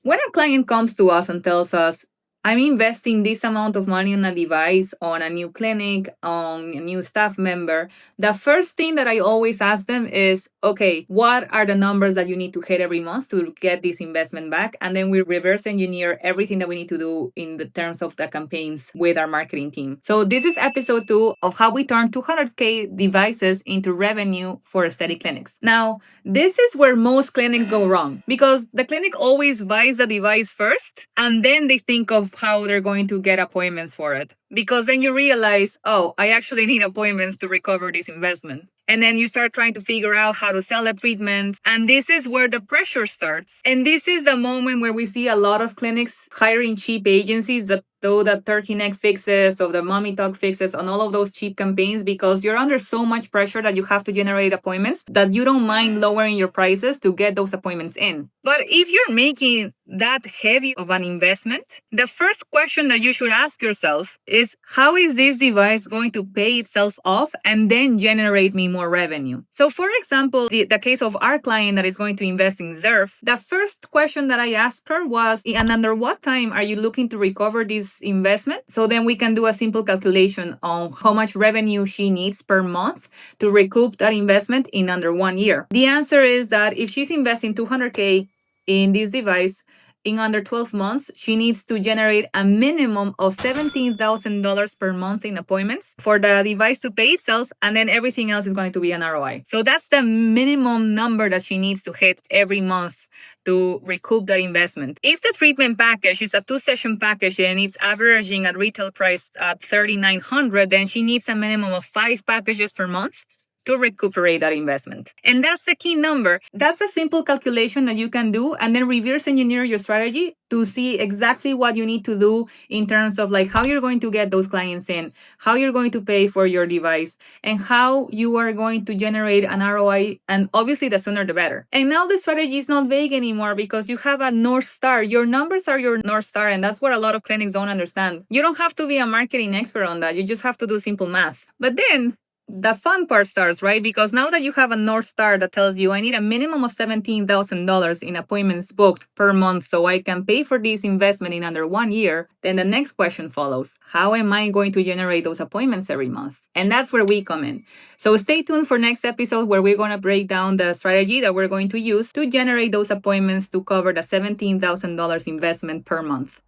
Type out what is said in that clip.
When a client comes to us and tells us, I'm investing this amount of money on a device, on a new clinic, on a new staff member, the first thing that I always ask them is, okay, what are the numbers that you need to hit every month to get this investment back? And then we reverse engineer everything that we need to do in the terms of the campaigns with our marketing team. So this is episode 2 of how we turn 200K devices into revenue for aesthetic clinics. Now, this is where most clinics go wrong because the clinic always buys the device first and then they think of how they're going to get appointments for it. Because then you realize, oh, I actually need appointments to recover this investment. And then you start trying to figure out how to sell the treatment. And this is where the pressure starts. And this is the moment where we see a lot of clinics hiring cheap agencies that do the turkey neck fixes or the mommy talk fixes on all of those cheap campaigns because you're under so much pressure that you have to generate appointments that you don't mind lowering your prices to get those appointments in. But if you're making that heavy of an investment, the first question that you should ask yourself is, how is this device going to pay itself off and then generate me more revenue? So for example, the case of our client that is going to invest in Zerf, the first question that I asked her was, and under what time are you looking to recover this investment? So then we can do a simple calculation on how much revenue she needs per month to recoup that investment in under 1 year. The answer is that if she's investing 200K in this device, in under 12 months, she needs to generate a minimum of $17,000 per month in appointments for the device to pay itself, and then everything else is going to be an ROI. So that's the minimum number that she needs to hit every month to recoup that investment. If the treatment package is a 2-session package and it's averaging at retail price at $3,900, then she needs a minimum of 5 packages per month to recuperate that investment. And that's the key number. That's a simple calculation that you can do and then reverse engineer your strategy to see exactly what you need to do in terms of like how you're going to get those clients in, how you're going to pay for your device, and how you are going to generate an ROI. And obviously the sooner the better. And now the strategy is not vague anymore because you have a North Star. Your numbers are your North Star, and that's what a lot of clinics don't understand. You don't have to be a marketing expert on that. You just have to do simple math. But then the fun part starts, right? Because now that you have a North Star that tells you I need a minimum of $17,000 in appointments booked per month so I can pay for this investment in under 1 year, then the next question follows. How am I going to generate those appointments every month? And that's where we come in. So stay tuned for next episode where we're going to break down the strategy that we're going to use to generate those appointments to cover the $17,000 investment per month.